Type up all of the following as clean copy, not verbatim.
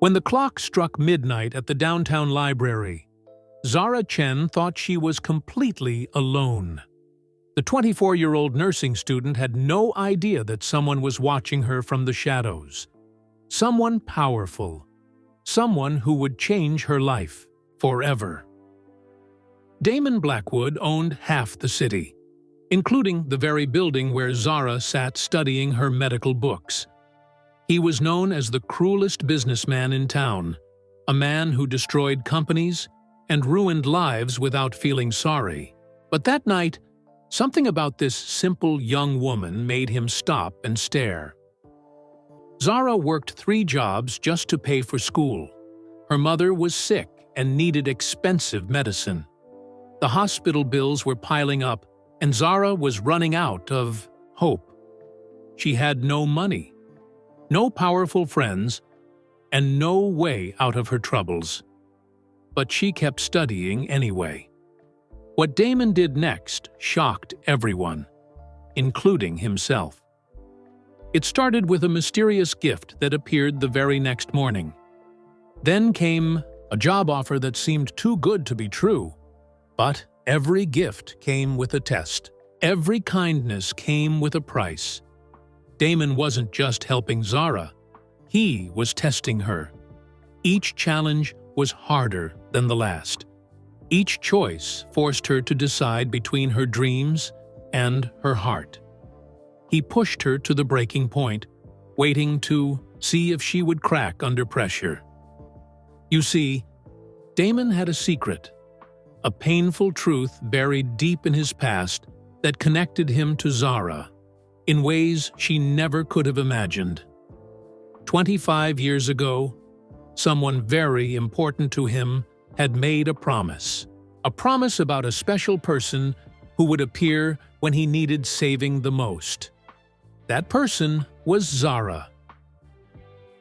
When the clock struck midnight at the downtown library, Zara Chen thought she was completely alone. The 24-year-old nursing student had no idea that someone was watching her from the shadows. Someone powerful. Someone who would change her life forever. Damon Blackwood owned half the city, including the very building where Zara sat studying her medical books. He was known as the cruelest businessman in town, a man who destroyed companies and ruined lives without feeling sorry. But that night, something about this simple young woman made him stop and stare. Zara worked 3 jobs just to pay for school. Her mother was sick and needed expensive medicine. The hospital bills were piling up, and Zara was running out of hope. She had no money, no powerful friends, and no way out of her troubles. But she kept studying anyway. What Damon did next shocked everyone, including himself. It started with a mysterious gift that appeared the very next morning. Then came a job offer that seemed too good to be true. But every gift came with a test. Every kindness came with a price. Damon wasn't just helping Zara. He was testing her. Each challenge was harder than the last. Each choice forced her to decide between her dreams and her heart. He pushed her to the breaking point, waiting to see if she would crack under pressure. You see, Damon had a secret, a painful truth buried deep in his past that connected him to Zara in ways she never could have imagined. 25 years ago, someone very important to him had made a promise about a special person who would appear when he needed saving the most. That person was Zara.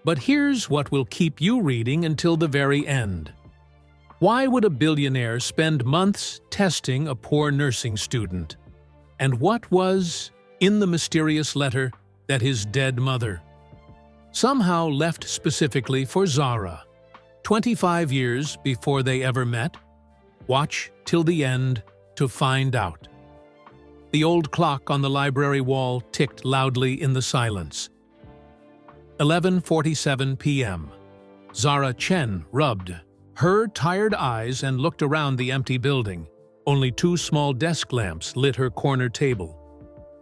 But here's what will keep you reading until the very end. Why would a billionaire spend months testing a poor nursing student? And what was in the mysterious letter that his dead mother somehow left specifically for Zara? 25 years before they ever met? Watch till the end to find out. The old clock on the library wall ticked loudly in the silence. 11:47 p.m. Zara Chen rubbed her tired eyes and looked around the empty building. Only 2 small desk lamps lit her corner table,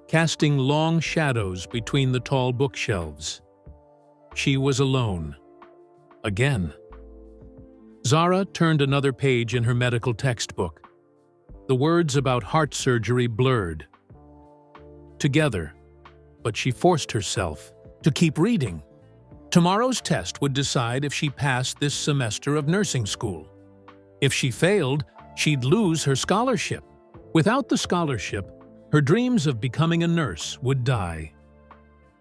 casting long shadows between the tall bookshelves. She was alone. Again. Zara turned another page in her medical textbook. The words about heart surgery blurred together, but she forced herself to keep reading. Tomorrow's test would decide if she passed this semester of nursing school. If she failed, she'd lose her scholarship. Without the scholarship, her dreams of becoming a nurse would die.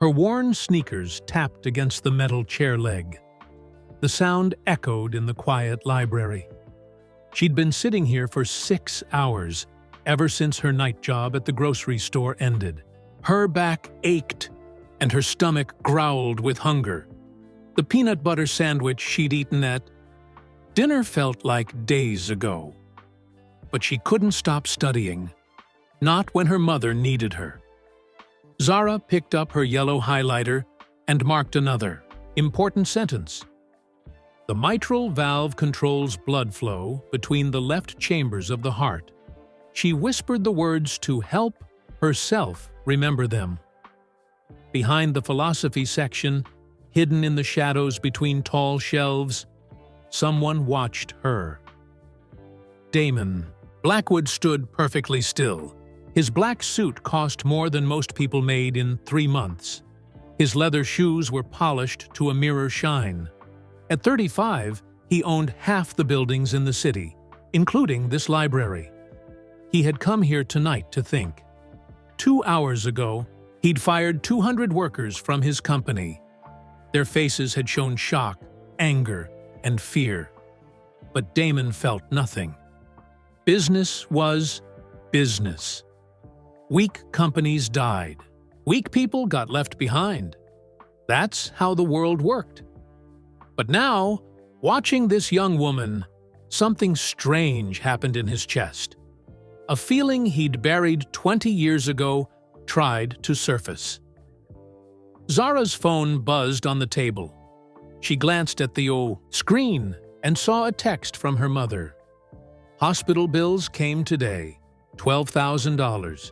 Her worn sneakers tapped against the metal chair leg. The sound echoed in the quiet library. She'd been sitting here for 6 hours, ever since her night job at the grocery store ended. Her back ached, and her stomach growled with hunger. The peanut butter sandwich she'd eaten at dinner felt like days ago. But she couldn't stop studying, not when her mother needed her. Zara picked up her yellow highlighter and marked another important sentence. The mitral valve controls blood flow between the left chambers of the heart. She whispered the words to help herself remember them. Behind the philosophy section, hidden in the shadows between tall shelves, someone watched her. Damon Blackwood stood perfectly still. His black suit cost more than most people made in 3 months. His leather shoes were polished to a mirror shine. At 35, he owned half the buildings in the city, including this library. He had come here tonight to think. 2 hours ago, he'd fired 200 workers from his company. Their faces had shown shock, anger, and fear. But Damon felt nothing. Business was business. Weak companies died. Weak people got left behind. That's how the world worked. But now, watching this young woman, something strange happened in his chest. A feeling he'd buried 20 years ago tried to surface. Zara's phone buzzed on the table. She glanced at the screen and saw a text from her mother. Hospital bills came today, $12,000.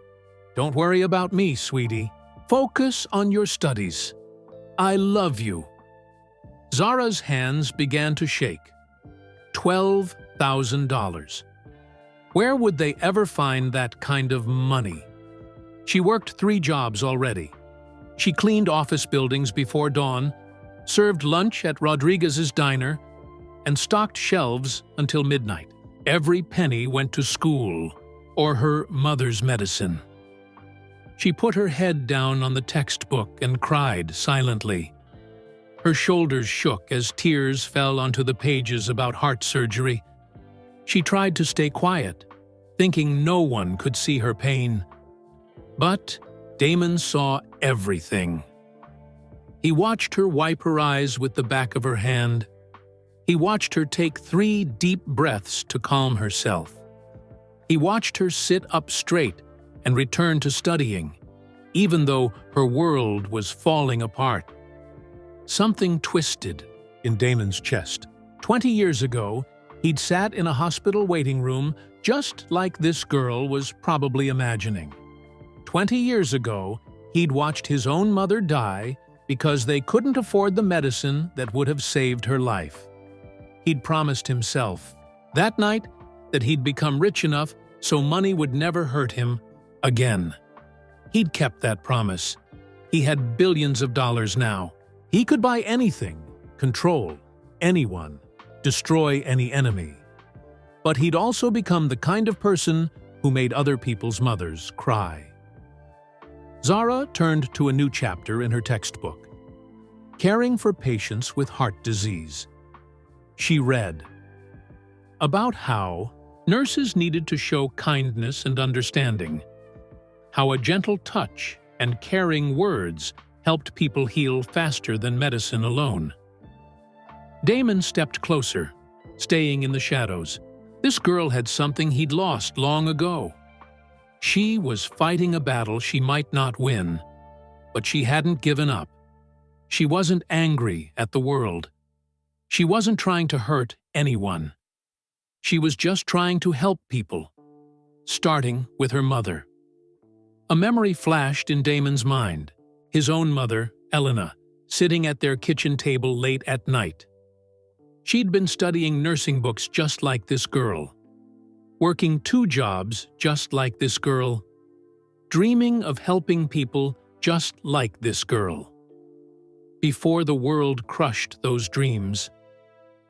Don't worry about me, sweetie. Focus on your studies. I love you. Zara's hands began to shake. $12,000. Where would they ever find that kind of money? She worked 3 jobs already. She cleaned office buildings before dawn, served lunch at Rodriguez's diner, and stocked shelves until midnight. Every penny went to school or her mother's medicine. She put her head down on the textbook and cried silently. Her shoulders shook as tears fell onto the pages about heart surgery. She tried to stay quiet, thinking no one could see her pain. But Damon saw everything. He watched her wipe her eyes with the back of her hand. He watched her take 3 deep breaths to calm herself. He watched her sit up straight and return to studying, even though her world was falling apart. Something twisted in Damon's chest. 20 years ago, he'd sat in a hospital waiting room just like this girl was probably imagining. 20 years ago, he'd watched his own mother die because they couldn't afford the medicine that would have saved her life. He'd promised himself that night that he'd become rich enough so money would never hurt him again. He'd kept that promise. He had billions of dollars now. He could buy anything, control anyone, destroy any enemy. But he'd also become the kind of person who made other people's mothers cry. Zara turned to a new chapter in her textbook, Caring for Patients with Heart Disease. She read about how nurses needed to show kindness and understanding, how a gentle touch and caring words helped people heal faster than medicine alone. Damon stepped closer, staying in the shadows. This girl had something he'd lost long ago. She was fighting a battle she might not win, but she hadn't given up. She wasn't angry at the world. She wasn't trying to hurt anyone. She was just trying to help people, starting with her mother. A memory flashed in Damon's mind. His own mother, Elena, sitting at their kitchen table late at night. She'd been studying nursing books just like this girl, working 2 jobs just like this girl, dreaming of helping people just like this girl. Before the world crushed those dreams,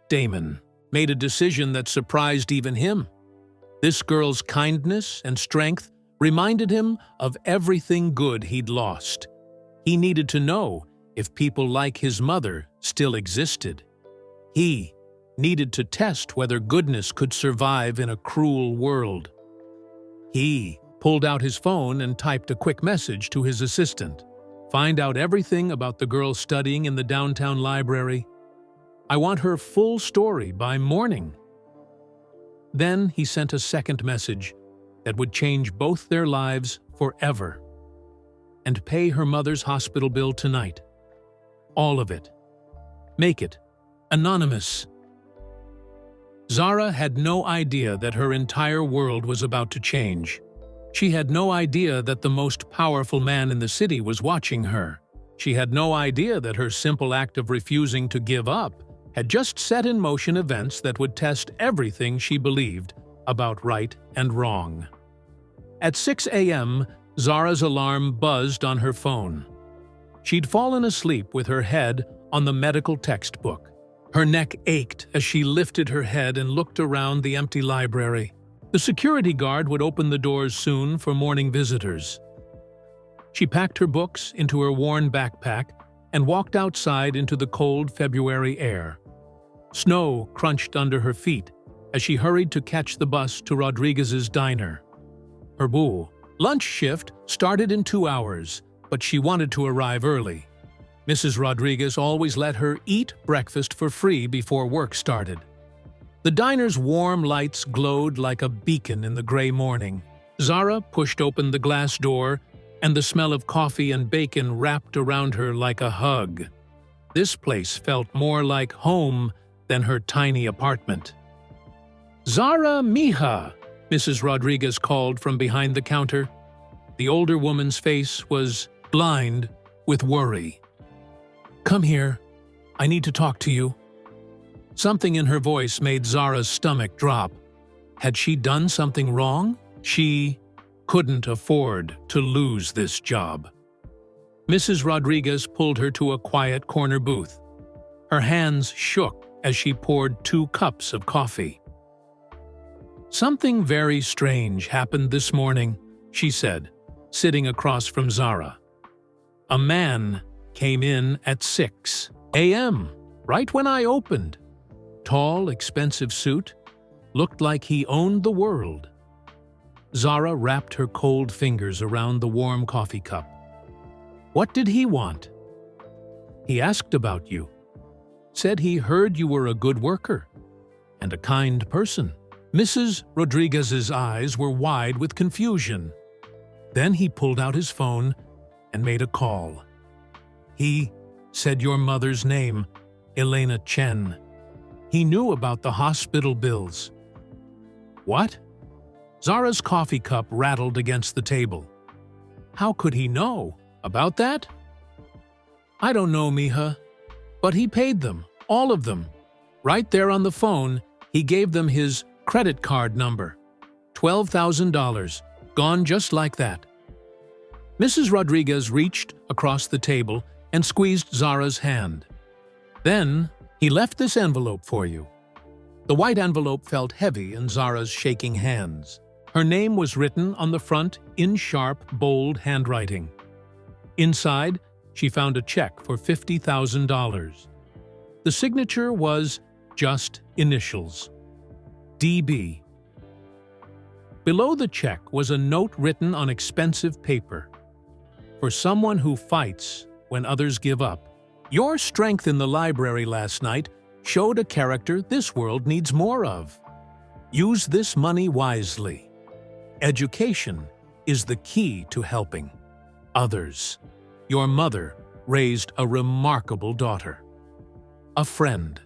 Damon made a decision that surprised even him. This girl's kindness and strength reminded him of everything good he'd lost. He needed to know if people like his mother still existed. He needed to test whether goodness could survive in a cruel world. He pulled out his phone and typed a quick message to his assistant. Find out everything about the girl studying in the downtown library. I want her full story by morning. Then he sent a second message that would change both their lives forever. And pay her mother's hospital bill tonight. All of it. Make it anonymous. Zara had no idea that her entire world was about to change. She had no idea that the most powerful man in the city was watching her. She had no idea that her simple act of refusing to give up had just set in motion events that would test everything she believed about right and wrong. At 6 a.m., Zara's alarm buzzed on her phone. She'd fallen asleep with her head on the medical textbook. Her neck ached as she lifted her head and looked around the empty library. The security guard would open the doors soon for morning visitors. She packed her books into her worn backpack and walked outside into the cold February air. Snow crunched under her feet as she hurried to catch the bus to Rodriguez's diner. Her lunch shift started in 2 hours, but she wanted to arrive early. Mrs. Rodriguez always let her eat breakfast for free before work started. The diner's warm lights glowed like a beacon in the gray morning. Zara pushed open the glass door, and the smell of coffee and bacon wrapped around her like a hug. This place felt more like home than her tiny apartment. "Zara, mija," Mrs. Rodriguez called from behind the counter. The older woman's face was blind with worry. "Come here. I need to talk to you." Something in her voice made Zara's stomach drop. Had she done something wrong? She couldn't afford to lose this job. Mrs. Rodriguez pulled her to a quiet corner booth. Her hands shook as she poured 2 cups of coffee. "Something very strange happened this morning," she said, sitting across from Zara. "A man came in at 6 a.m., right when I opened. Tall, expensive suit, looked like he owned the world." Zara wrapped her cold fingers around the warm coffee cup. "What did he want?" "He asked about you. Said he heard you were a good worker and a kind person." Mrs. Rodriguez's eyes were wide with confusion. Then he pulled out his phone and made a call. "He said your mother's name, Elena Chen. He knew about the hospital bills." "What?" Zara's coffee cup rattled against the table. "How could he know about that?" "I don't know, mija. But he paid them, all of them. Right there on the phone, he gave them his credit card number. $12,000, gone just like that." Mrs. Rodriguez reached across the table and squeezed Zara's hand. "Then, he left this envelope for you." The white envelope felt heavy in Zara's shaking hands. Her name was written on the front in sharp, bold handwriting. Inside, she found a check for $50,000. The signature was just initials. DB. Below the check was a note written on expensive paper. "For someone who fights when others give up. Your strength in the library last night showed a character this world needs more of. Use this money wisely. Education is the key to helping others. Your mother raised a remarkable daughter. A friend."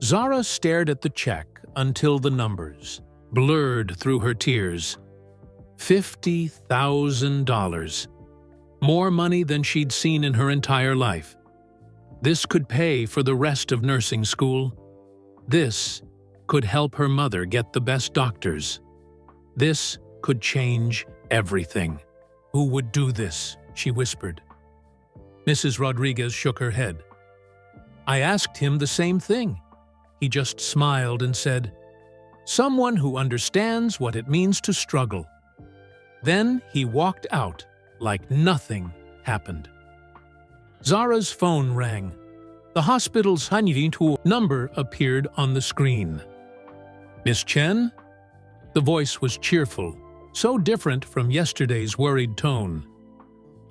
Zara stared at the check until the numbers blurred through her tears. $50,000. More money than she'd seen in her entire life. This could pay for the rest of nursing school. This could help her mother get the best doctors. This could change everything. "Who would do this?" she whispered. Mrs. Rodriguez shook her head. "I asked him the same thing. He just smiled and said, 'Someone who understands what it means to struggle.' Then he walked out like nothing happened." Zara's phone rang. The hospital's 112 number appeared on the screen. "Miss Chen?" The voice was cheerful, so different from yesterday's worried tone.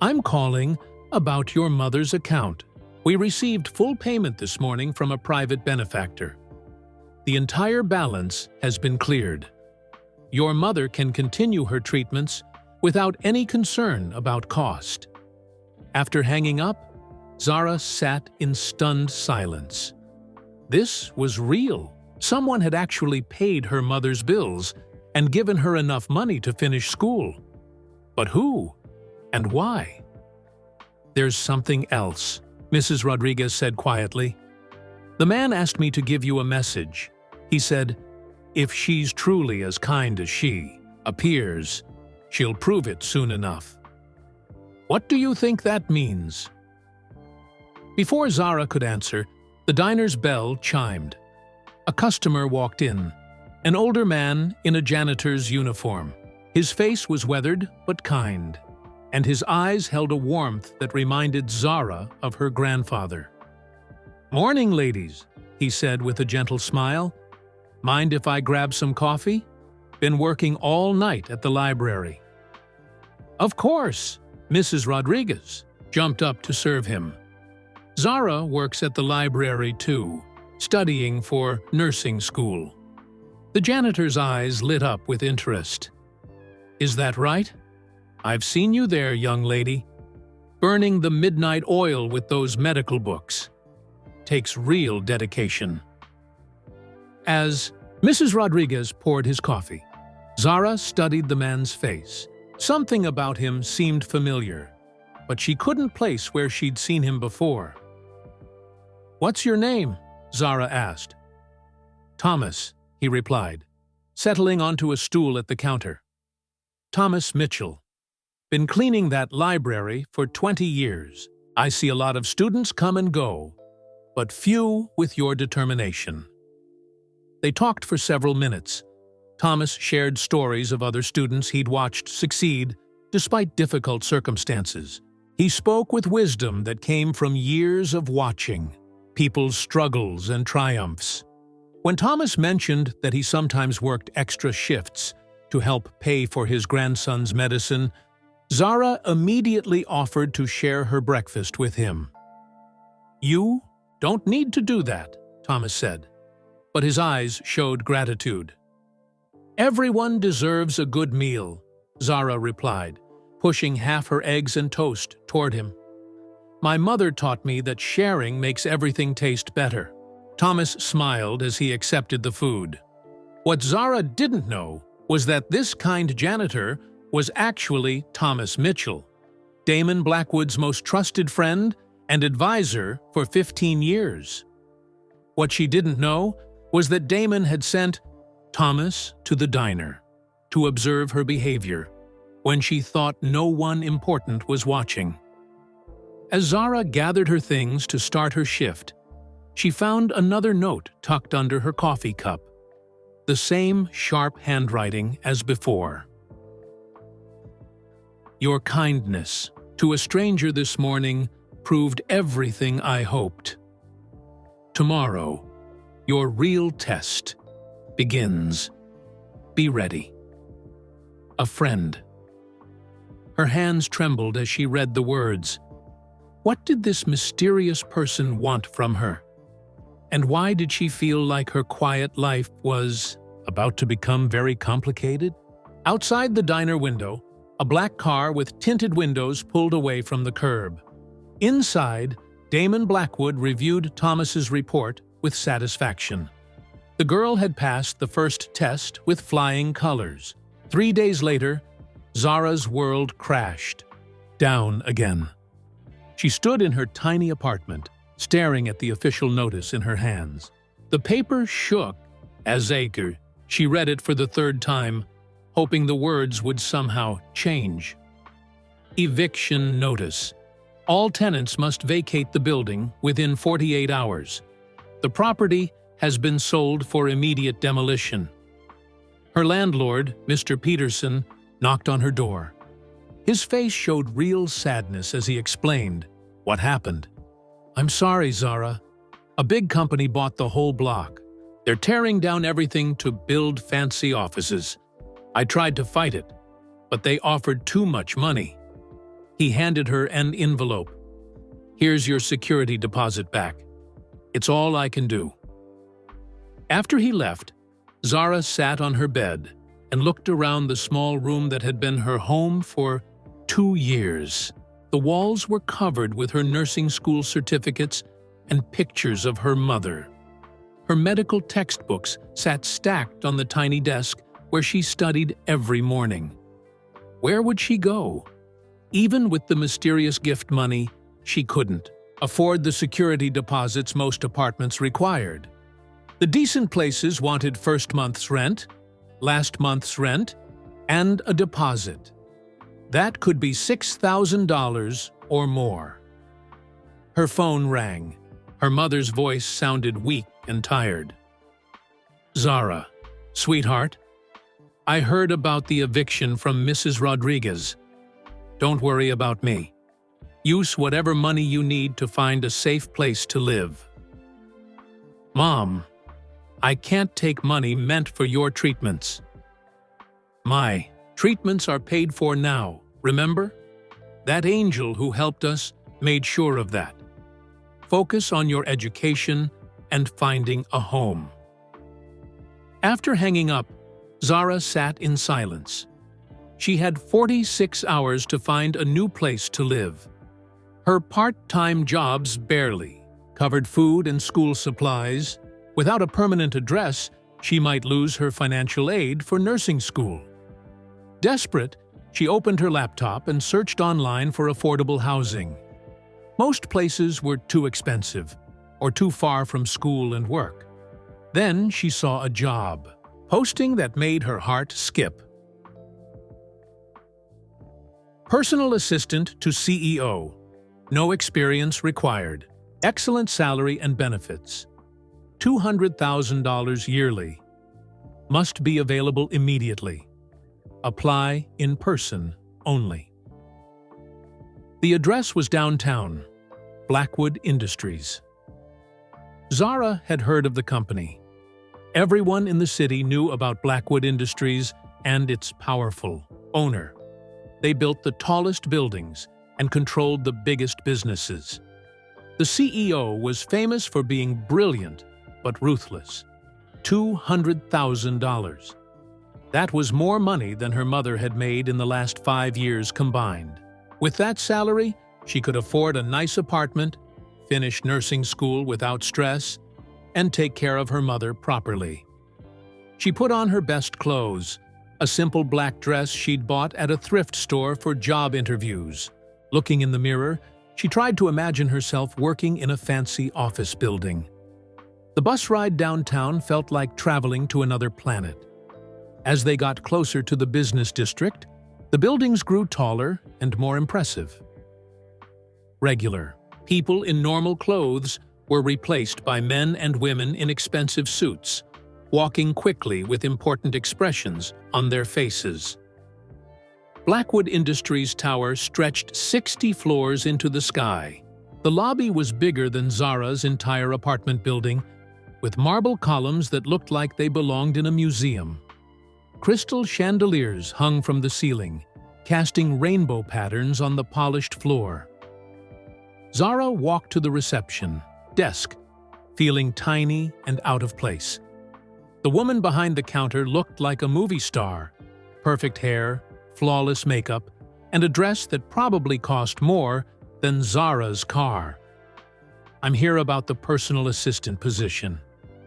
"I'm calling about your mother's account. We received full payment this morning from a private benefactor. The entire balance has been cleared. Your mother can continue her treatments without any concern about cost." After hanging up, Zara sat in stunned silence. This was real. Someone had actually paid her mother's bills and given her enough money to finish school. But who? And why? "There's something else," Mrs. Rodriguez said quietly. "The man asked me to give you a message. He said, if she's truly as kind as she appears, she'll prove it soon enough." "What do you think that means?" Before Zara could answer, the diner's bell chimed. A customer walked in, an older man in a janitor's uniform. His face was weathered but kind, and his eyes held a warmth that reminded Zara of her grandfather. "Morning, ladies," he said with a gentle smile. "Mind if I grab some coffee? Been working all night at the library." "Of course," Mrs. Rodriguez jumped up to serve him. Zara works at the library too, studying for nursing school. The janitor's eyes lit up with interest. Is that right? I've seen you there, young lady. Burning the midnight oil with those medical books. Takes real dedication. As Mrs. Rodriguez poured his coffee, Zara studied the man's face. Something about him seemed familiar, but she couldn't place where she'd seen him before. "What's your name?" Zara asked. "Thomas," he replied, settling onto a stool at the counter. "Thomas Mitchell. Been cleaning that library for 20 years. I see a lot of students come and go, but few with your determination." They talked for several minutes. Thomas shared stories of other students he'd watched succeed despite difficult circumstances. He spoke with wisdom that came from years of watching people's struggles and triumphs. When Thomas mentioned that he sometimes worked extra shifts to help pay for his grandson's medicine, Zara immediately offered to share her breakfast with him. "You don't need to do that," Thomas said, but his eyes showed gratitude. "Everyone deserves a good meal," Zara replied, pushing half her eggs and toast toward him. "My mother taught me that sharing makes everything taste better." Thomas smiled as he accepted the food. What Zara didn't know was that this kind janitor was actually Thomas Mitchell, Damon Blackwood's most trusted friend and advisor for 15 years. What she didn't know was that Damon had sent Thomas to the diner to observe her behavior when she thought no one important was watching. As Zara gathered her things to start her shift, she found another note tucked under her coffee cup. The same sharp handwriting as before. "Your kindness to a stranger this morning proved everything I hoped. Tomorrow, your real test begins. Be ready. A friend." Her hands trembled as she read the words. What did this mysterious person want from her? And why did she feel like her quiet life was about to become very complicated? Outside the diner window, a black car with tinted windows pulled away from the curb. Inside, Damon Blackwood reviewed Thomas's report with satisfaction. The girl had passed the first test with flying colors. 3 days later, Zara's world crashed. Down again. She stood in her tiny apartment, staring at the official notice in her hands. The paper shook as she read it for the third time, hoping the words would somehow change. Eviction notice. All tenants must vacate the building within 48 hours. The property has been sold for immediate demolition. Her landlord, Mr. Peterson, knocked on her door. His face showed real sadness as he explained what happened. "I'm sorry, Zara. A big company bought the whole block. They're tearing down everything to build fancy offices. I tried to fight it, but they offered too much money." He handed her an envelope. "Here's your security deposit back. It's all I can do." After he left, Zara sat on her bed and looked around the small room that had been her home for 2 years. The walls were covered with her nursing school certificates and pictures of her mother. Her medical textbooks sat stacked on the tiny desk where she studied every morning. Where would she go? Even with the mysterious gift money, she couldn't afford the security deposits most apartments required. The decent places wanted first month's rent, last month's rent, and a deposit. That could be $6,000 or more. Her phone rang. Her mother's voice sounded weak and tired. "Zara, sweetheart, I heard about the eviction from Mrs. Rodriguez. Don't worry about me. Use whatever money you need to find a safe place to live." "Mom, I can't take money meant for your treatments." "My treatments are paid for now, remember? That angel who helped us made sure of that." focus on your education and finding a home." After hanging up, Zara sat in silence. She had 46 hours to find a new place to live. Her part-time jobs barely covered food and school supplies. Without a permanent address, she might lose her financial aid for nursing school. Desperate, she opened her laptop and searched online for affordable housing. Most places were too expensive or too far from school and work. Then she saw a job posting that made her heart skip. Personal assistant to CEO. No experience required. Excellent salary and benefits. $200,000 yearly. Must be available immediately. Apply in person only. The address was downtown, Blackwood Industries. Zara had heard of the company. Everyone in the city knew about Blackwood Industries and its powerful owner. They built the tallest buildings and controlled the biggest businesses. The CEO was famous for being brilliant but ruthless. $200,000. That was more money than her mother had made in the last 5 years combined. With that salary, she could afford a nice apartment, finish nursing school without stress, and take care of her mother properly. She put on her best clothes, a simple black dress she'd bought at a thrift store for job interviews. Looking in the mirror, she tried to imagine herself working in a fancy office building. The bus ride downtown felt like traveling to another planet. As they got closer to the business district, the buildings grew taller and more impressive. Regular people in normal clothes were replaced by men and women in expensive suits, walking quickly with important expressions on their faces. Blackwood Industries Tower stretched 60 floors into the sky. The lobby was bigger than Zara's entire apartment building, with marble columns that looked like they belonged in a museum. Crystal chandeliers hung from the ceiling, casting rainbow patterns on the polished floor. Zara walked to the reception desk, feeling tiny and out of place. The woman behind the counter looked like a movie star. Perfect hair, flawless makeup, and a dress that probably cost more than Zara's car. "I'm here about the personal assistant position,"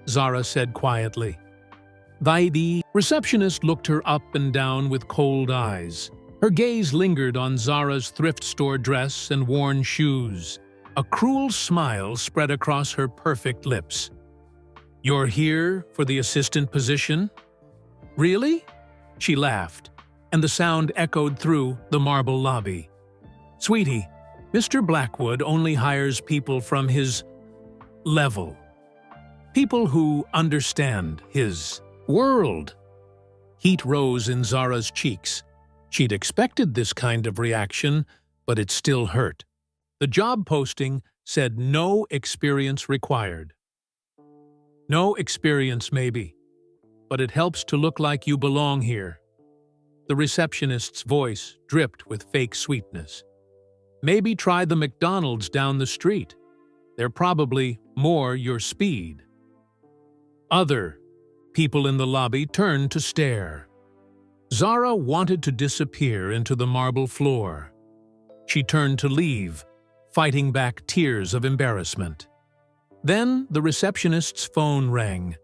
Zara said quietly. The receptionist looked her up and down with cold eyes. Her gaze lingered on Zara's thrift store dress and worn shoes. A cruel smile spread across her perfect lips. "You're here for the assistant position?" "Really?" She laughed, and the sound echoed through the marble lobby. "Sweetie, Mr. Blackwood only hires people from his level. People who understand his world." Heat rose in Zara's cheeks. She'd expected this kind of reaction, but it still hurt. The job posting said no experience required. "No experience, maybe, but it helps to look like you belong here." The receptionist's voice dripped with fake sweetness. "Maybe try the McDonald's down the street. They're probably more your speed." Other people in the lobby turned to stare. Zara wanted to disappear into the marble floor. She turned to leave, fighting back tears of embarrassment. Then the receptionist's phone rang.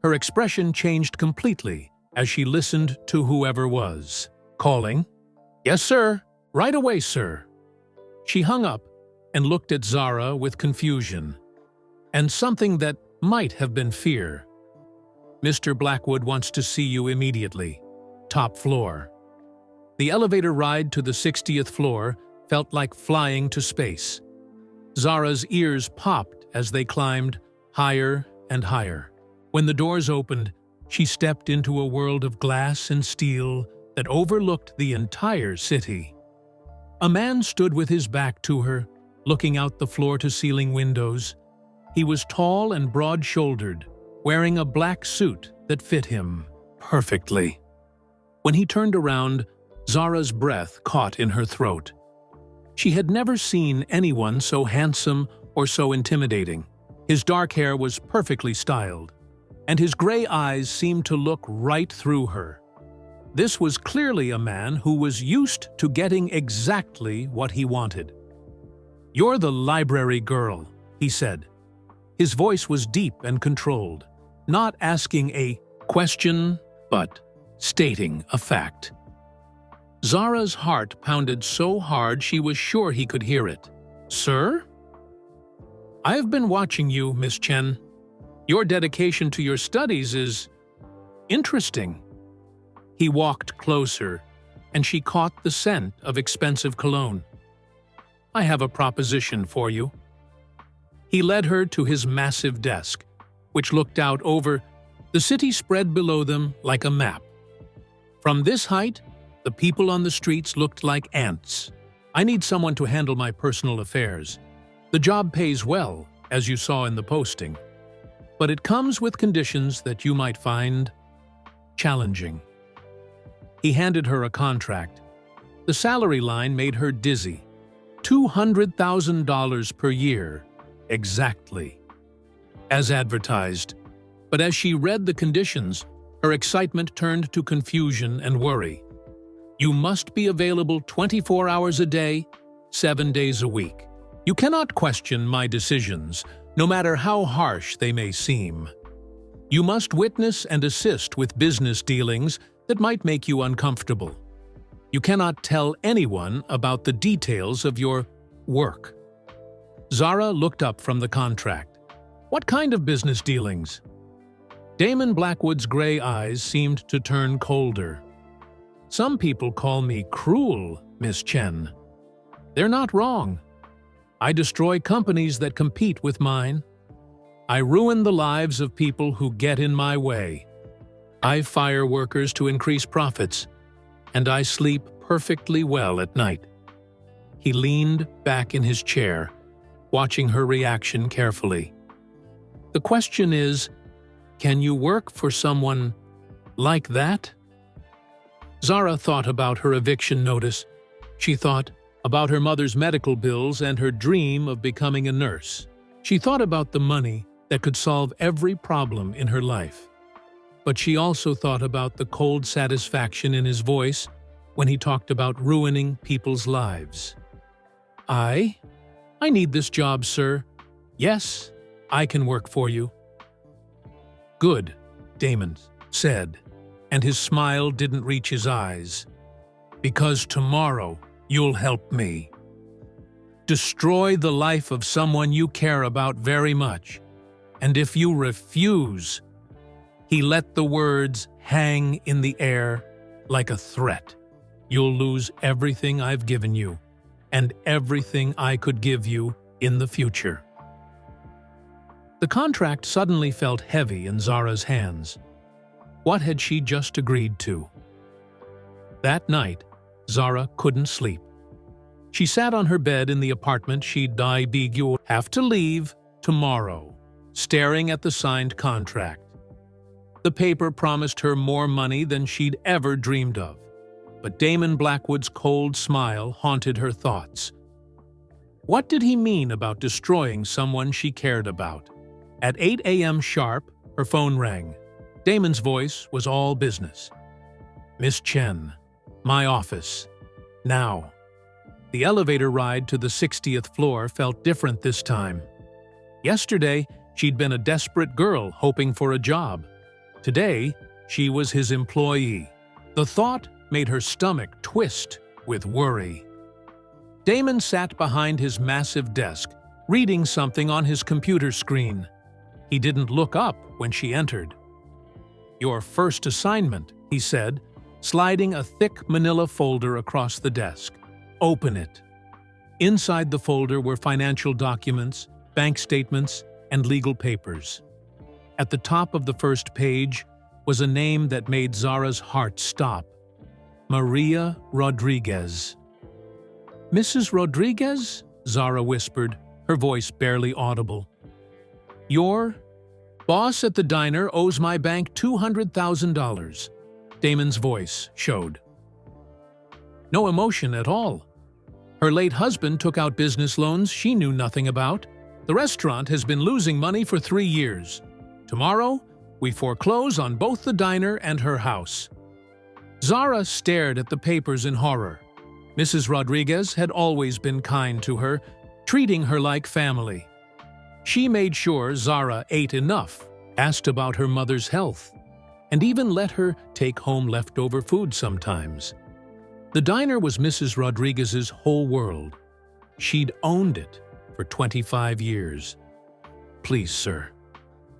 Her expression changed completely as she listened to whoever was calling. "Yes, sir. Right away, sir." She hung up and looked at Zara with confusion and something that might have been fear. "Mr. Blackwood wants to see you immediately. Top floor." The elevator ride to the 60th floor felt like flying to space. Zara's ears popped as they climbed higher and higher. When the doors opened, she stepped into a world of glass and steel that overlooked the entire city. A man stood with his back to her, looking out the floor-to-ceiling windows. He was tall and broad-shouldered, wearing a black suit that fit him perfectly. When he turned around, Zara's breath caught in her throat. She had never seen anyone so handsome or so intimidating. His dark hair was perfectly styled, and his gray eyes seemed to look right through her. This was clearly a man who was used to getting exactly what he wanted. "You're the library girl," he said. His voice was deep and controlled, not asking a question, but stating a fact. Zara's heart pounded so hard she was sure he could hear it. "Sir? I've been watching you, Miss Chen. Your dedication to your studies is interesting." He walked closer, and she caught the scent of expensive cologne. "I have a proposition for you." He led her to his massive desk, which looked out over the city spread below them like a map. From this height, the people on the streets looked like ants. "I need someone to handle my personal affairs. The job pays well, as you saw in the posting, but it comes with conditions that you might find challenging." He handed her a contract. The salary line made her dizzy. $200,000 per year, exactly, as advertised. But as she read the conditions, her excitement turned to confusion and worry. "You must be available 24 hours a day, 7 days a week. You cannot question my decisions, no matter how harsh they may seem. You must witness and assist with business dealings that might make you uncomfortable. You cannot tell anyone about the details of your work." Zara looked up from the contract. "What kind of business dealings?" Damon Blackwood's gray eyes seemed to turn colder. "Some people call me cruel, Miss Chen. They're not wrong. I destroy companies that compete with mine. I ruin the lives of people who get in my way. I fire workers to increase profits, and I sleep perfectly well at night." He leaned back in his chair, watching her reaction carefully. "The question is, can you work for someone like that?" Zara thought about her eviction notice. She thought about her mother's medical bills and her dream of becoming a nurse. She thought about the money that could solve every problem in her life. But she also thought about the cold satisfaction in his voice when he talked about ruining people's lives. I need this job, sir. Yes, I can work for you." "Good," Damon said, and his smile didn't reach his eyes. "Because tomorrow you'll help me. Destroy the life of someone you care about very much, and if you refuse..." He let the words hang in the air like a threat. "You'll lose everything I've given you, and everything I could give you in the future." The contract suddenly felt heavy in Zara's hands. What had she just agreed to? That night, Zara couldn't sleep. She sat on her bed in the apartment she'd have to leave tomorrow, staring at the signed contract. The paper promised her more money than she'd ever dreamed of, but Damon Blackwood's cold smile haunted her thoughts. What did he mean about destroying someone she cared about? At 8 a.m. sharp, her phone rang. Damon's voice was all business. "Miss Chen, my office. Now." The elevator ride to the 60th floor felt different this time. Yesterday, she'd been a desperate girl hoping for a job. Today, she was his employee. The thought made her stomach twist with worry. Damon sat behind his massive desk, reading something on his computer screen. He didn't look up when she entered. "Your first assignment," he said, sliding a thick manila folder across the desk. "Open it." Inside the folder were financial documents, bank statements, and legal papers. At the top of the first page was a name that made Zara's heart stop. Maria Rodriguez. "Mrs. Rodriguez?" Zara whispered, her voice barely audible. "Your boss at the diner owes my bank $200,000. Damon's voice showed. No emotion at all. Her late husband took out business loans she knew nothing about. The restaurant has been losing money for 3 years. Tomorrow, we foreclose on both the diner and her house." Zara stared at the papers in horror. Mrs. Rodriguez had always been kind to her, treating her like family. She made sure Zara ate enough, asked about her mother's health, and even let her take home leftover food sometimes. The diner was Mrs. Rodriguez's whole world. She'd owned it for 25 years. "Please, sir,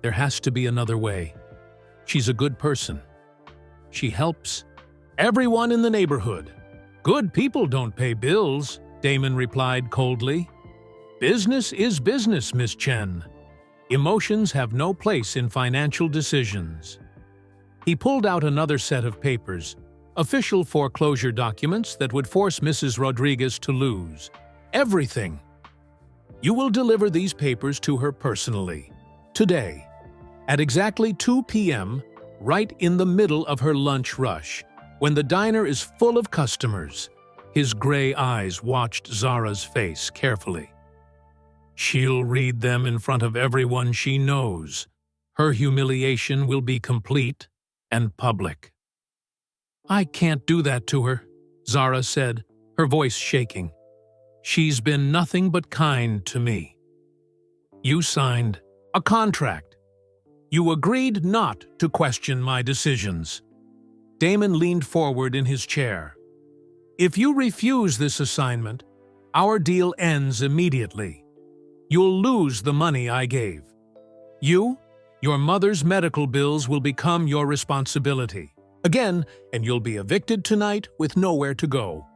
there has to be another way. She's a good person. She helps everyone in the neighborhood." "Good people don't pay bills," Damon replied coldly. "Business is business, Miss Chen. Emotions have no place in financial decisions." He pulled out another set of papers, official foreclosure documents that would force Mrs. Rodriguez to lose everything. "You will deliver these papers to her personally, today, at exactly 2 p.m., right in the middle of her lunch rush, when the diner is full of customers." His gray eyes watched Zara's face carefully. "She'll read them in front of everyone she knows. Her humiliation will be complete and public." "I can't do that to her," Zara said, her voice shaking. "She's been nothing but kind to me." "You signed a contract. You agreed not to question my decisions." Damon leaned forward in his chair. "If you refuse this assignment, our deal ends immediately. You'll lose the money I gave. Your mother's medical bills will become your responsibility. Again, and you'll be evicted tonight with nowhere to go."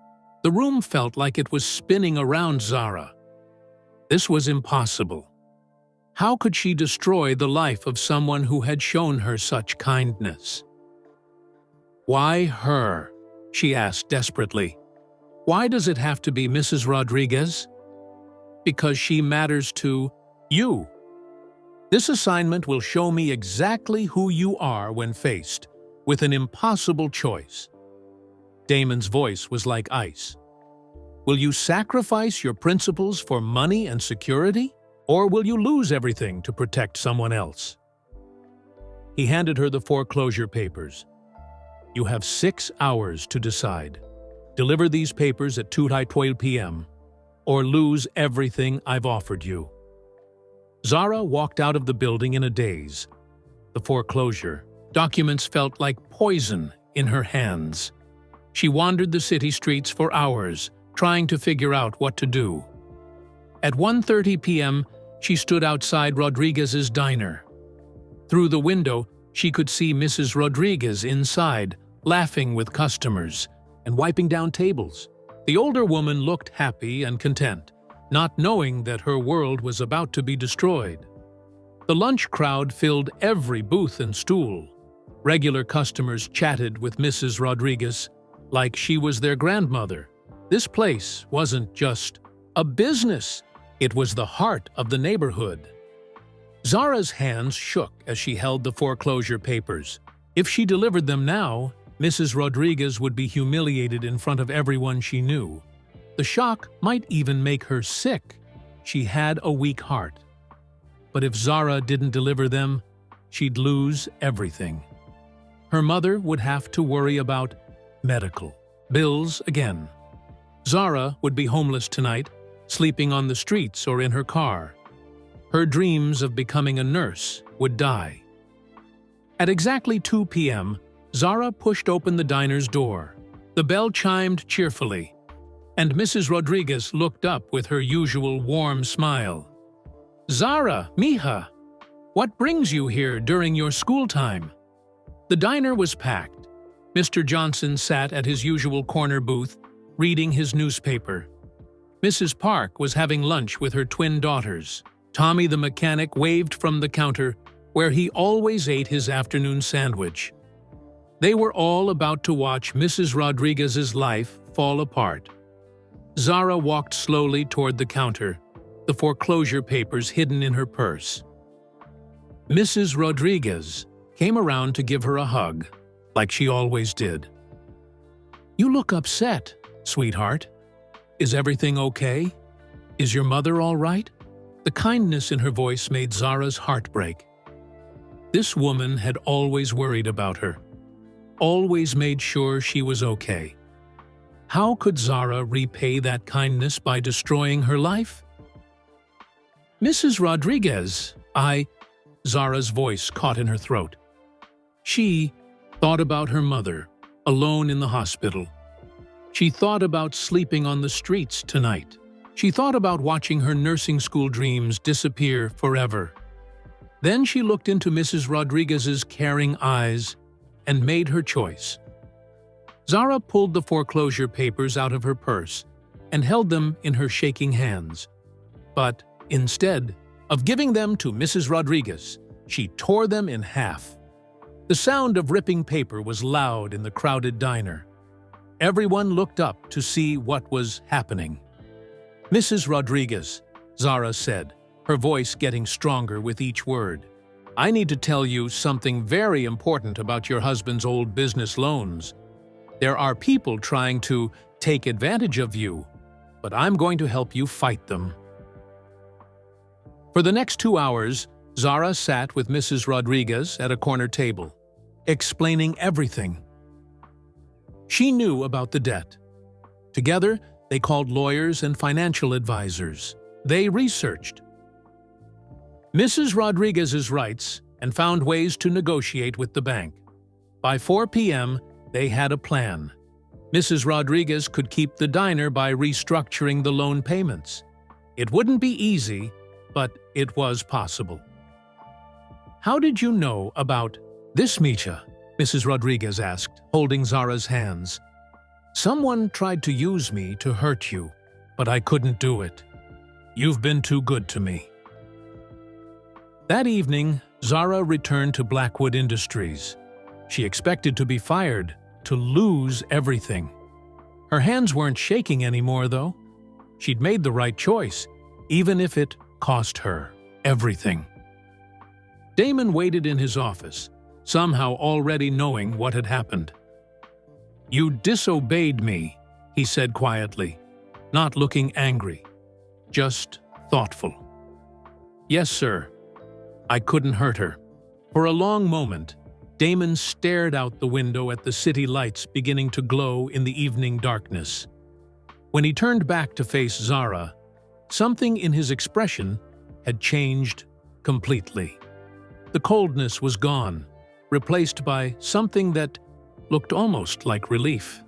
The room felt like it was spinning around Zara. This was impossible. How could she destroy the life of someone who had shown her such kindness? "Why her?" she asked desperately. "Why does it have to be Mrs. Rodriguez?" "Because she matters to you. This assignment will show me exactly who you are when faced with an impossible choice." Damon's voice was like ice. "Will you sacrifice your principles for money and security, or will you lose everything to protect someone else?" He handed her the foreclosure papers. "You have 6 hours to decide. Deliver these papers at 2:12 p.m., or lose everything I've offered you." Zara walked out of the building in a daze. The foreclosure documents felt like poison in her hands. She wandered the city streets for hours, trying to figure out what to do. At 1:30 p.m., she stood outside Rodriguez's diner. Through the window, she could see Mrs. Rodriguez inside, laughing with customers and wiping down tables. The older woman looked happy and content, not knowing that her world was about to be destroyed. The lunch crowd filled every booth and stool. Regular customers chatted with Mrs. Rodriguez like she was their grandmother. This place wasn't just a business, it was the heart of the neighborhood. Zara's hands shook as she held the foreclosure papers. If she delivered them now, Mrs. Rodriguez would be humiliated in front of everyone she knew. The shock might even make her sick. She had a weak heart. But if Zara didn't deliver them, she'd lose everything. Her mother would have to worry about medical bills again. Zara would be homeless tonight, sleeping on the streets or in her car. Her dreams of becoming a nurse would die. At exactly 2 p.m., Zara pushed open the diner's door. The bell chimed cheerfully, and Mrs. Rodriguez looked up with her usual warm smile. "Zara, mija, what brings you here during your school time?" The diner was packed. Mr. Johnson sat at his usual corner booth, reading his newspaper. Mrs. Park was having lunch with her twin daughters. Tommy the mechanic waved from the counter, where he always ate his afternoon sandwich. They were all about to watch Mrs. Rodriguez's life fall apart. Zara walked slowly toward the counter, the foreclosure papers hidden in her purse. Mrs. Rodriguez came around to give her a hug, like she always did. "You look upset, sweetheart. Is everything okay? Is your mother all right?" The kindness in her voice made Zara's heart break. This woman had always worried about her, always made sure she was okay. How could Zara repay that kindness by destroying her life? "Mrs. Rodriguez, Zara's voice caught in her throat. She thought about her mother, alone in the hospital. She thought about sleeping on the streets tonight. She thought about watching her nursing school dreams disappear forever. Then she looked into Mrs. Rodriguez's caring eyes and made her choice." Zara pulled the foreclosure papers out of her purse and held them in her shaking hands. But instead of giving them to Mrs. Rodriguez, she tore them in half. The sound of ripping paper was loud in the crowded diner. Everyone looked up to see what was happening. "Mrs. Rodriguez," Zara said, her voice getting stronger with each word, "I need to tell you something very important about your husband's old business loans. There are people trying to take advantage of you, but I'm going to help you fight them." For the next 2 hours, Zara sat with Mrs. Rodriguez at a corner table, explaining everything. She knew about the debt. Together, they called lawyers and financial advisors. They researched Mrs. Rodriguez's rights and found ways to negotiate with the bank. By 4 p.m., they had a plan. Mrs. Rodriguez could keep the diner by restructuring the loan payments. It wouldn't be easy, but it was possible. "How did you know about this, Misha?" Mrs. Rodriguez asked, holding Zara's hands. "Someone tried to use me to hurt you, but I couldn't do it. You've been too good to me." That evening, Zara returned to Blackwood Industries. She expected to be fired, to lose everything. Her hands weren't shaking anymore, though. She'd made the right choice, even if it cost her everything. Damon waited in his office, somehow already knowing what had happened. "You disobeyed me," he said quietly, not looking angry, just thoughtful. "Yes, sir. I couldn't hurt her." For a long moment, Damon stared out the window at the city lights beginning to glow in the evening darkness. When he turned back to face Zara, something in his expression had changed completely. The coldness was gone, replaced by something that looked almost like relief.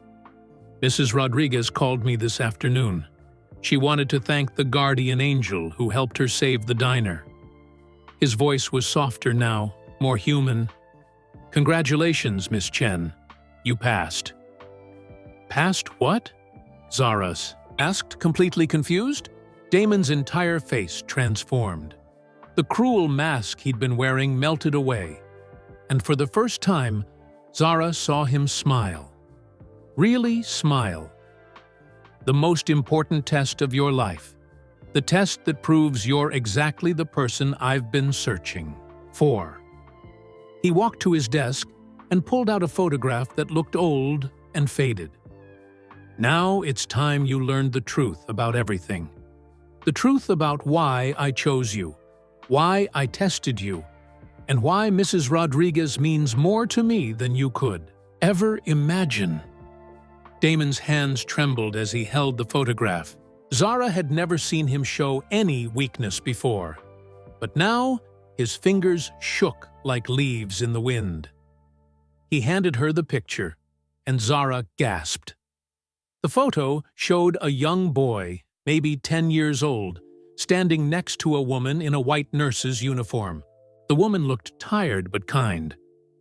"Mrs. Rodriguez called me this afternoon. She wanted to thank the guardian angel who helped her save the diner." His voice was softer now, more human. "Congratulations, Miss Chen. You passed." "Passed what?" Zara asked, completely confused. Damon's entire face transformed. The cruel mask he'd been wearing melted away, and for the first time, Zara saw him smile. Really smile. "The most important test of your life. The test that proves you're exactly the person I've been searching for." He walked to his desk and pulled out a photograph that looked old and faded. "Now it's time you learned the truth about everything. The truth about why I chose you, why I tested you, and why Mrs. Rodriguez means more to me than you could ever imagine." Damon's hands trembled as he held the photograph. Zara had never seen him show any weakness before, but now his fingers shook like leaves in the wind. He handed her the picture, and Zara gasped. The photo showed a young boy, maybe 10 years old, standing next to a woman in a white nurse's uniform. The woman looked tired but kind,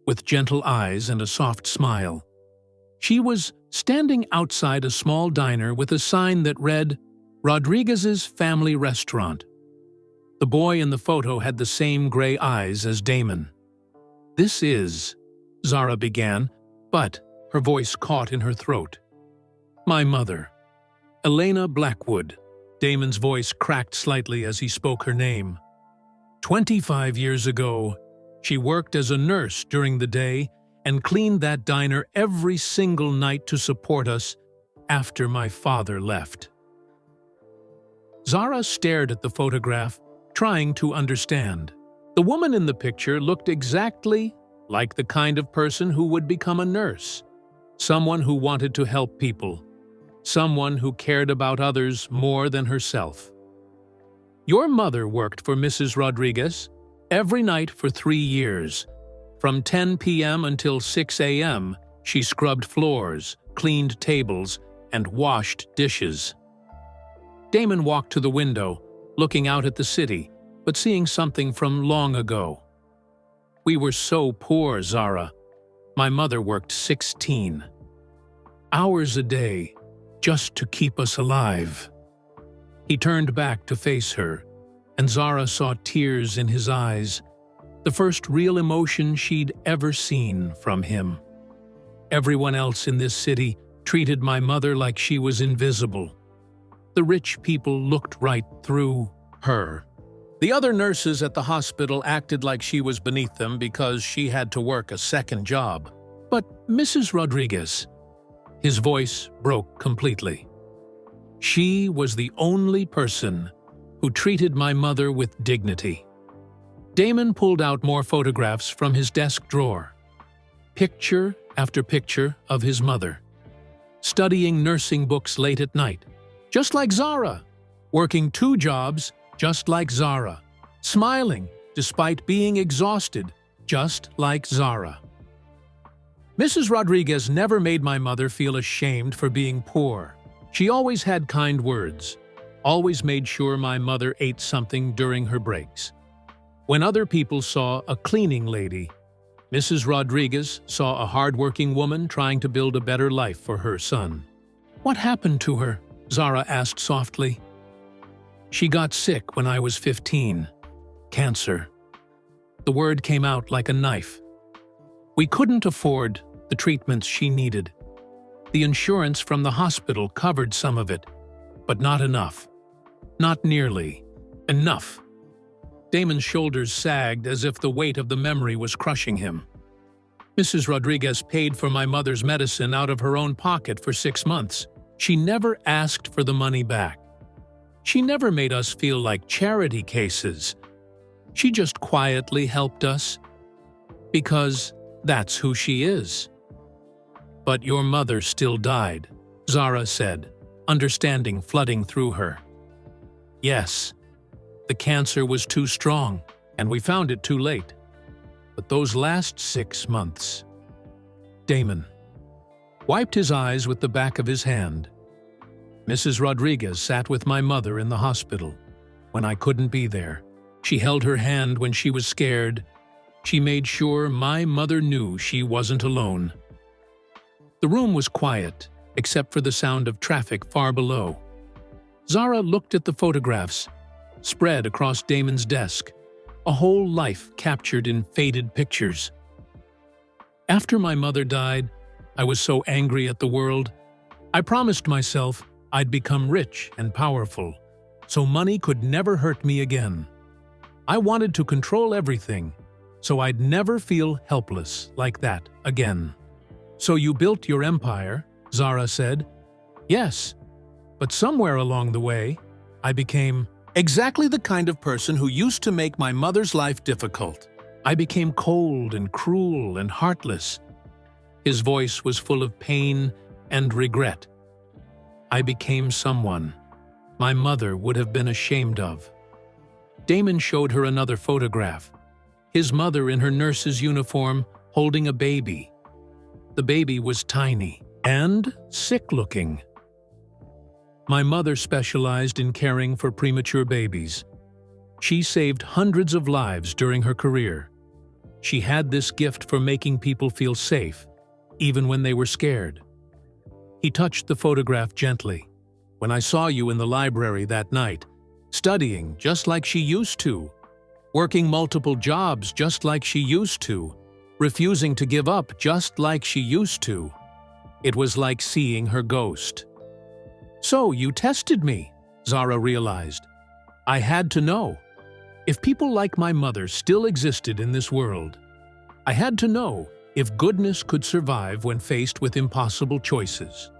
with gentle eyes and a soft smile. She was standing outside a small diner with a sign that read, "Rodriguez's Family Restaurant." The boy in the photo had the same gray eyes as Damon. "This is," Zara began, but her voice caught in her throat. "My mother, Elena Blackwood." Damon's voice cracked slightly as he spoke her name. 25 years ago, she worked as a nurse during the day and cleaned that diner every single night to support us after my father left. Zara stared at the photograph, trying to understand. The woman in the picture looked exactly like the kind of person who would become a nurse, someone who wanted to help people, someone who cared about others more than herself. Your mother worked for Mrs. Rodriguez every night for 3 years. From 10 p.m. until 6 a.m., she scrubbed floors, cleaned tables, and washed dishes. Damon walked to the window, looking out at the city, but seeing something from long ago. We were so poor, Zara. My mother worked 16 hours a day just to keep us alive. He turned back to face her, and Zara saw tears in his eyes, the first real emotion she'd ever seen from him. Everyone else in this city treated my mother like she was invisible. The rich people looked right through her. The other nurses at the hospital acted like she was beneath them because she had to work a second job. But Mrs. Rodriguez, his voice broke completely. She was the only person who treated my mother with dignity. Damon pulled out more photographs from his desk drawer. Picture after picture of his mother, studying nursing books late at night, just like Zara, working 2 jobs, just like Zara, smiling despite being exhausted, just like Zara. Mrs. Rodriguez never made my mother feel ashamed for being poor. She always had kind words, always made sure my mother ate something during her breaks. When other people saw a cleaning lady, Mrs. Rodriguez saw a hardworking woman trying to build a better life for her son. "What happened to her?" Zara asked softly. "She got sick when I was 15. Cancer." The word came out like a knife. "We couldn't afford the treatments she needed. The insurance from the hospital covered some of it, but not enough. Not nearly enough." Damon's shoulders sagged as if the weight of the memory was crushing him. "Mrs. Rodriguez paid for my mother's medicine out of her own pocket for 6 months. She never asked for the money back. She never made us feel like charity cases. She just quietly helped us, because that's who she is." "But your mother still died," Zara said, understanding flooding through her. "Yes, the cancer was too strong, and we found it too late. But those last 6 months..." Damon wiped his eyes with the back of his hand. "Mrs. Rodriguez sat with my mother in the hospital when I couldn't be there. She held her hand when she was scared. She made sure my mother knew she wasn't alone." The room was quiet, except for the sound of traffic far below. Zara looked at the photographs, spread across Damon's desk, a whole life captured in faded pictures. "After my mother died, I was so angry at the world. I promised myself I'd become rich and powerful, so money could never hurt me again. I wanted to control everything, so I'd never feel helpless like that again." "So you built your empire," Zara said. "Yes, but somewhere along the way, I became exactly the kind of person who used to make my mother's life difficult. I became cold and cruel and heartless." His voice was full of pain and regret. "I became someone my mother would have been ashamed of." Damon showed her another photograph, his mother in her nurse's uniform holding a baby. The baby was tiny and sick-looking. "My mother specialized in caring for premature babies. She saved hundreds of lives during her career. She had this gift for making people feel safe, even when they were scared." He touched the photograph gently. "When I saw you in the library that night, studying just like she used to, working multiple jobs just like she used to, refusing to give up just like she used to, it was like seeing her ghost." "So you tested me," Zara realized. "I had to know. If people like my mother still existed in this world, I had to know if goodness could survive when faced with impossible choices."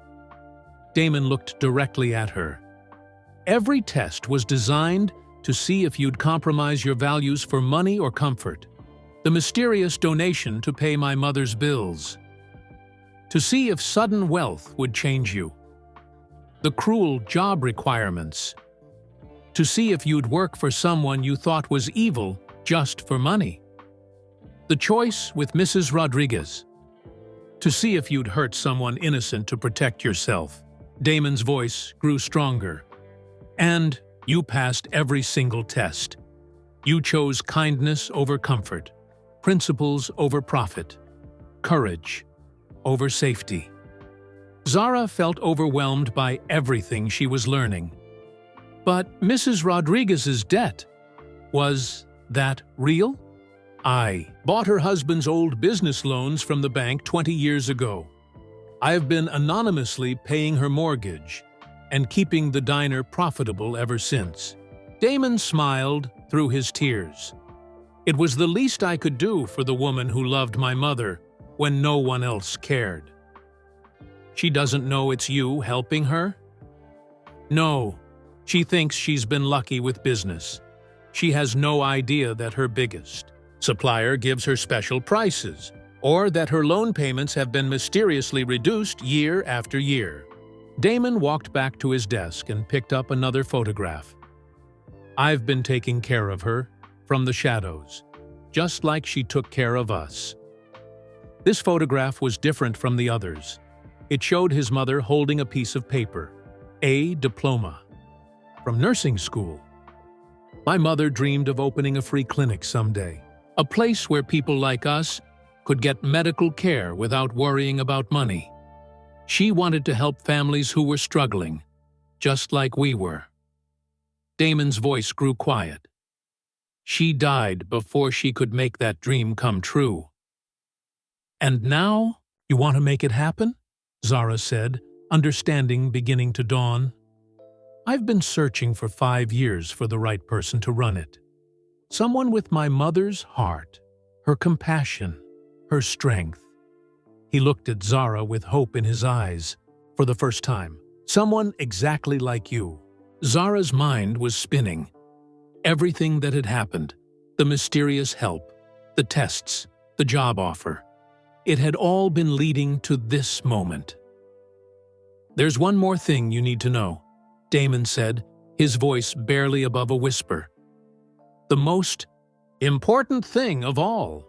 Damon looked directly at her. "Every test was designed to see if you'd compromise your values for money or comfort. The mysterious donation to pay my mother's bills. To see if sudden wealth would change you. The cruel job requirements. To see if you'd work for someone you thought was evil just for money. The choice with Mrs. Rodriguez. To see if you'd hurt someone innocent to protect yourself. Damon's voice grew stronger. And you passed every single test. You chose kindness over comfort, principles over profit, courage over safety. Zara felt overwhelmed by everything she was learning. But Mrs. Rodriguez's debt, was that real? I bought her husband's old business loans from the bank 20 years ago. I've been anonymously paying her mortgage and keeping the diner profitable ever since. Damon smiled through his tears. It was the least I could do for the woman who loved my mother when no one else cared. She doesn't know it's you helping her? No, she thinks she's been lucky with business. She has no idea that her biggest supplier gives her special prices, or that her loan payments have been mysteriously reduced year after year. Damon walked back to his desk and picked up another photograph. I've been taking care of her, from the shadows, just like she took care of us. This photograph was different from the others. It showed his mother holding a piece of paper, a diploma, from nursing school. My mother dreamed of opening a free clinic someday, a place where people like us could get medical care without worrying about money. She wanted to help families who were struggling, just like we were. Damon's voice grew quiet. She died before she could make that dream come true. And now, you want to make it happen? Zara said, understanding beginning to dawn. I've been searching for 5 years for the right person to run it. Someone with my mother's heart, her compassion, her strength. He looked at Zara with hope in his eyes, for the first time. Someone exactly like you. Zara's mind was spinning. Everything that had happened, the mysterious help, the tests, the job offer. It had all been leading to this moment. There's one more thing you need to know, Damon said, his voice barely above a whisper. The most important thing of all.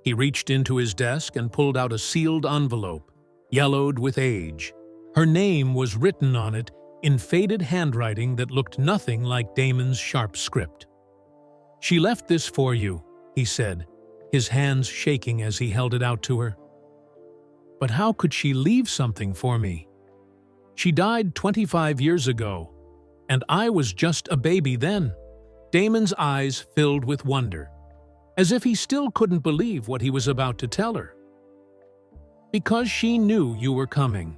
He reached into his desk and pulled out a sealed envelope, yellowed with age. Her name was written on it in faded handwriting that looked nothing like Damon's sharp script. She left this for you, he said, his hands shaking as he held it out to her. But how could she leave something for me? She died 25 years ago, and I was just a baby then. Damon's eyes filled with wonder, as if he still couldn't believe what he was about to tell her. Because she knew you were coming.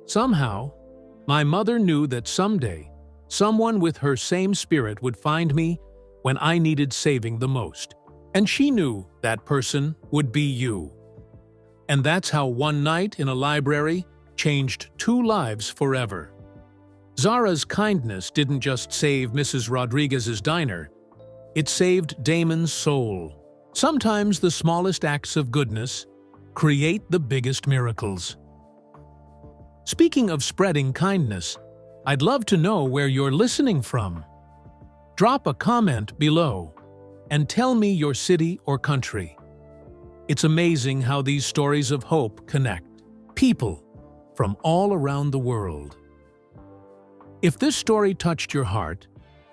Somehow, my mother knew that someday, someone with her same spirit would find me when I needed saving the most. And she knew that person would be you. And that's how one night in a library changed 2 lives forever. Zara's kindness didn't just save Mrs. Rodriguez's diner, it saved Damon's soul. Sometimes the smallest acts of goodness create the biggest miracles. Speaking of spreading kindness, I'd love to know where you're listening from. Drop a comment below and tell me your city or country. It's amazing how these stories of hope connect people from all around the world. If this story touched your heart,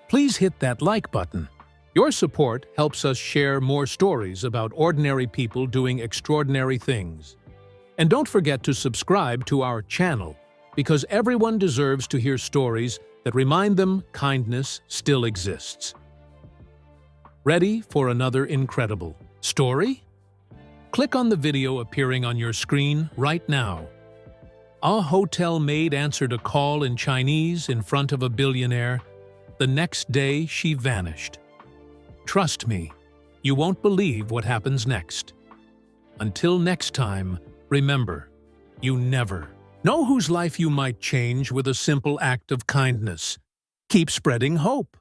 please hit that like button. Your support helps us share more stories about ordinary people doing extraordinary things. And don't forget to subscribe to our channel, because everyone deserves to hear stories that remind them kindness still exists. Ready for another incredible story? Click on the video appearing on your screen right now. A hotel maid answered a call in Chinese in front of a billionaire. The next day, she vanished. Trust me, you won't believe what happens next. Until next time, remember, you never know whose life you might change with a simple act of kindness. Keep spreading hope.